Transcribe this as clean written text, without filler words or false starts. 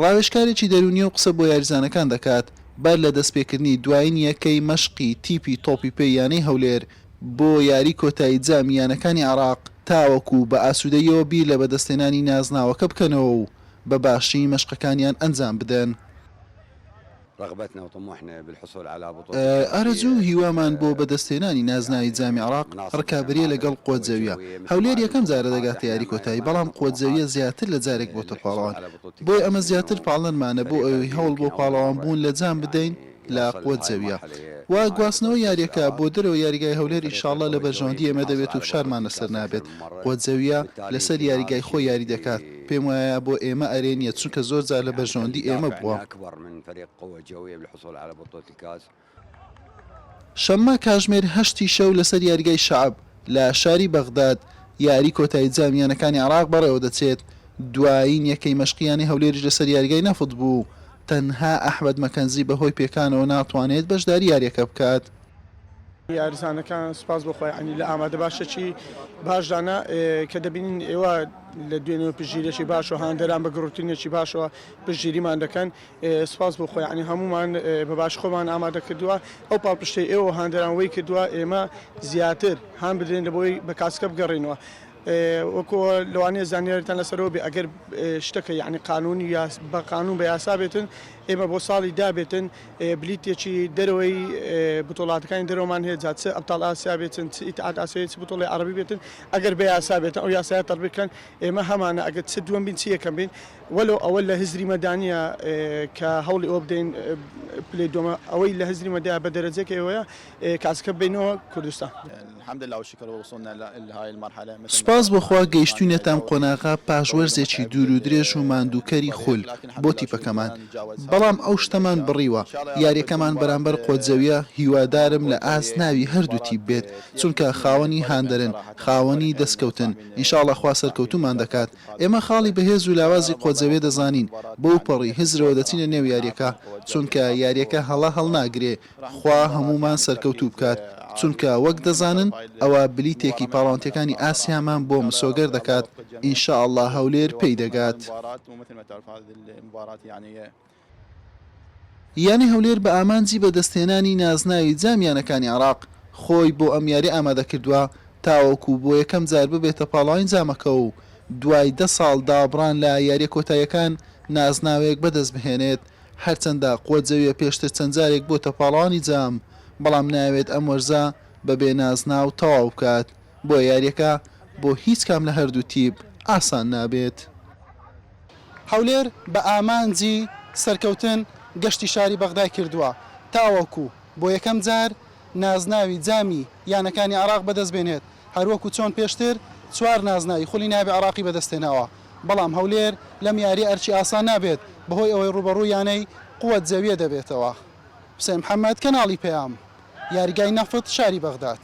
ڕاوێژکارێکی دەرونی و قسە بۆ یاریزانەکان دەکات بەر لە دەستپێکردنی دوایین یەکەی مەشقی تیپی تۆپی پێیانەی هەولێر بۆ یاری کۆتایی جامیانەکانی عێراق تاوەکو بە ئاسوودەیەوە بیر لە بەدەستێنانی نازناوەکە بکەنەوە و بە باشی مەشقەکانیان ئەنجام بدەن. ئارەزوو هیوامان بۆ بەدەستێنانی نازناوی جامی عێراق ڕکابەریە لەگەڵ قۆتزەویە. هەولێر یەکەم جارە دەگاتە یاری کۆتایی، بەڵام قۆتزەویە زیاتر لە جارێک بۆتە پاڵەوان. بۆی ئەمە زیاتر پاڵنمانە بۆ ئەوەی هەوڵ بۆ پاڵەوان بوون لە جام بدەین لە قۆتزەویە. وا گواستنەوە یاریەکە بۆ دەرەوە یاریگای هەولێر ئینشاڵڵا لە بەرژەوەندی ئێمە دەبێت و فشارمان لەسەر نابێت. قۆتزەویە لەسەر یاریگای خۆی یاری دەکات. پێم وایە بۆ ئێمە ئەرێنیە چونکە زۆر جار لە بەرژەوەندی ئێمە بووە. شەممە کاژمێر 8 شەو لەسەر یاریگای شەعب لە شاری بەغداد یاری کۆتایی جامیانەکانی عێراق بەڕێوە دەچێت. دوایین یەکەی مەشقیانی هەولێریش لەسەر یاریگای نەفت بوو. تەنها ئەحمەد مەکەنزی بەهۆی پێکانەوە ناتوانێت بەشداری یاریەکە بکات. یاریزانەکان سپاس بۆخۆی عنی لە ئامادە باشەکی باشدانە کە دەبینین ئێوە لە دوێنەوە پژگیرێکی باش و هاندەران بە گڕوتینێکی باشەوە پژگیریمان دەکەن. سپاس بۆخۆی عنی هەمومان بە باش خۆمان ئامادە کردووە. ئەو پاڵپشتەی ئێوە هاندەرانەوەی کردووە ئێمە زیاتر هەم بدرێن لە بۆی بە کاسکە بگەڕێنەوە. وەکو لەوانەیە زانیاریتان لەسەرەوە بێ ئەگەر شتەکە یعنی قانونی بە قانون بە یاسا بێتن ئێمە بۆ ساڵی دابێتن بلیتێکی دەرەوەی بتۆڵاتەکانی دەرەوەمان هەیە جات چ ئەبتاڵ ئاسیا بێتن چ ئیتحاد ئاسیایی چ بتۆڵی عەرەبی بێتن ئەگەر بە یاسا بێتن ئەو یاسایە تەطبیق بکەن ئێمە هەمانە ئەگەر چ دووەم بین چ یەکەم بین وەلو ئەوە لە هزری مەدانیە کە هەوڵی ئەوە بدەین پلەی دووەمە ئەوەی لە هزری مەدایە بە دەرەجەیەک ئێوەیە کاسکە بینەوە کوردستان. سپاس بۆخوا گەیشتوینەتان قۆناغا پاژوەرزێکی دوور و درێژ و ماندووکەری خول بۆ تیپەکەمان، بەڵام ئەو شتەمان بڕیوە. یاریەکەمان بەرامبەر قۆتزەویە هیوادارم لە ئاسناوی هەردوو تیپ بێت، چونکە خاوەنی هاندەرن، خاوەنی دەستکەوتن. ئینشاڵڵا خوا سەرکەوتومان دەکات. ئێمە خاڵی بەهێز و لاوازی قۆتزەویە دەزانین، بەو پەڕی هزرەوە دەچینە نێو یاریەکە، چونکە یاریەکە هەڵا هەڵناگرێ. خوا هەمومان سەرکەوتوو بکات، چونکە وەک دەزانن ئەوە بلیتێکی پاڵەوانتیەکانی ئاسیامان بۆ مسۆگەر دەکات. ئینشاءڵڵا هەولێر پێی دەگات. یانی هەولێر بە ئامانجی بەدەستهێنانی نازناوی جامیانەکانی عێراق خۆی بۆ ئەم یاری ئامادە کردووە تاوەکو بۆ یەکەم جار ببێتە پاڵاوین جامەکە و دوای 10 ساڵ دابڕان لە یاریە کۆتاییەکان نازناوێک بەدەست بهێنێت. هەرچەندە قۆتزەویە پێشتر چەند جارێک بۆتە پاڵاوانی جام، بەڵام ناوێت ئەم وەرزە بەبێ نازناو تەواو بکات. بۆ یاریەکە بۆ هیچ کام لە هەردوو تیپ ئاسان نابێت. هەولێر بە ئامانجی سەرکەوتن گەشتی شاری بەغدای کردووە تاوەکو بۆ یەکەم جار نازناوی جامی یانەکانی عێراق بەدەست بێنێت. هەروەکو چۆن پێشتر 4 نازناوی خولی ناوی عێراقی بەدەستێناوە، بەڵام هەولێر لەم یاری ئەرچی ئاسان نابێت بەهۆی ئەوەی ڕوبەڕوو یانەی قووەتزەویە دەبێتەوە. حوسێن محەممەد، کەناڵی پێام، یاریگای نەفت، شاری بەغداد.